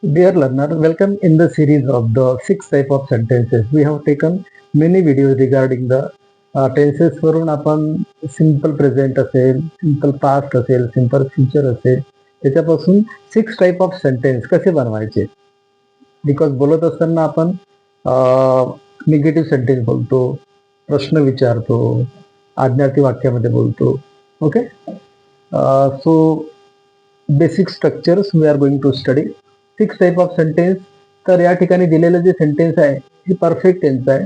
Dear learner, welcome in the series of the 6 type of sentences. We have taken many videos regarding the tenses वरून आपण simple present असेल, simple past असेल, simple future असेल, त्याच्यापासून 6 type of sentence कसे बनवायचे. Because बोलत असताना आपण निगेटिव्ह सेंटेन्स बोलतो, प्रश्न विचारतो, आज्ञार्थी वाक्यामध्ये बोलतो. Okay, so basic structures we are going to study 6 type of sentence. तर या ठिकाणी दिलेलं जे सेंटेन्स आहे हे परफेक्ट टेन्स आहे,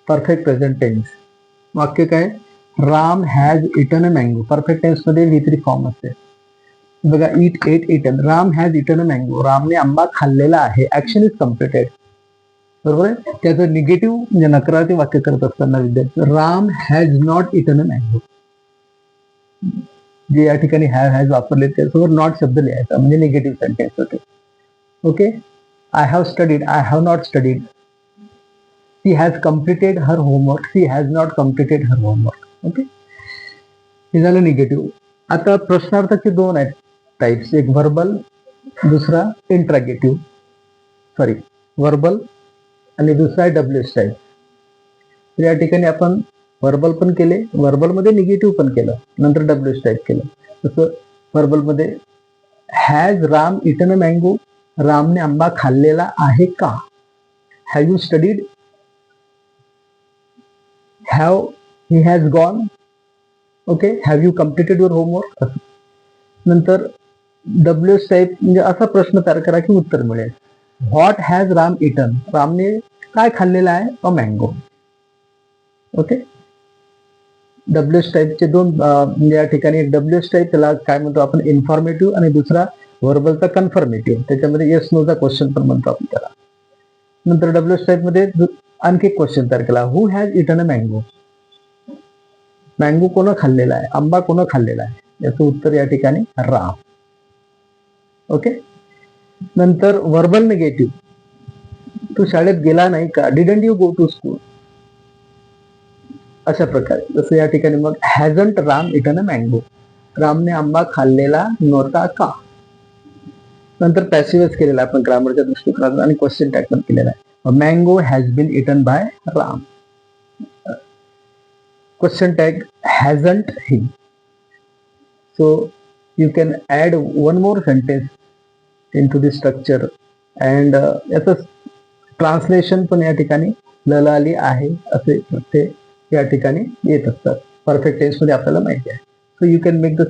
परफेक्ट प्रेझेंट टेन्स. वाक्य काय, Ram has eaten a mango. Perfect tense मध्ये V3 फॉर्म असते बघा, eat ate eaten. Ram has eaten a mango, रामने आंबा खाल्लेला आहे. ऍक्शन इज कम्प्लिटेड, बरोबर आहे. त्याचं निगेटिव्ह म्हणजे नकारार्थी वाक्य करत असताना विद्यार्थी, Ram has not eaten a mango. जे या ठिकाणी हॅज वापरले त्याच्यावर नॉट शब्द लिहायचा म्हणजे निगेटिव्ह सेंटेन्स होते. Okay, I have studied, I have not studied. She has completed her homework, she has not completed her homework. Okay, हे झालं निगेटिव्ह. आता प्रश्नार्थाचे दोन आहेत टाइप्स, एक व्हर्बल, दुसरा इंट्रॅगेटिव्ह. सॉरी, व्हर्बल आणि दुसरा आहे WH टाइप. या ठिकाणी आपण व्हर्बल पण केले, व्हर्बल मध्ये निगेटिव्ह पण केलं, नंतर WH टाइप केलं. तसं व्हर्बल मध्ये has Ram eaten a mango, रामने आंबा खाल्लेला आहे का. Have you studied, have he has gone. Okay, have you completed your homework. नंतर WH टाइप म्हणजे असा प्रश्न तयार करा की उत्तर मिळेल. व्हॉट हॅज राम इटन, रामने काय खाल्लेला आहे, अ मँगो. ओके, WH टाइपचे दोन म्हणजे या ठिकाणी एक WH टाइप त्याला काय म्हणतो आपण इन्फॉर्मेटिव्ह, आणि दुसरा व्हर्बलचा कन्फर्मेटिव्ह. त्याच्यामध्ये येस नो चा क्वेश्चन पण म्हणतो आपण त्याला. नंतर WH टाइप मध्ये आणखी एक क्वेश्चन तयार केला, who has eaten a mango. Mango कोण खाल्लेला आहे, आंबा कोण खाल्लेला आहे, याचं उत्तर या ठिकाणी राम. ओके, नंतर व्हर्बल निगेटिव्ह, तू शाळेत गेला नाही का, didn't you go to school. अशा प्रकारे. जसं या ठिकाणी मग hasn't Ram eaten a mango, रामने आंबा खाल्लेला नव्हता का. नंतर पॅसिव्हच केलेला आपण ग्रामरच्या दृष्टिकोनातून, आणि क्वेश्चन टॅग पण केलेला आहे, mango has been eaten by Ram. Question tag hasn't he. So you can add one more sentence into this structure, and याचं ट्रान्सलेशन पण या ठिकाणी ललाली आहे असे ते या ठिकाणी येत असतात. परफेक्ट टेन्स मध्ये आपल्याला माहिती आहे. So you can make the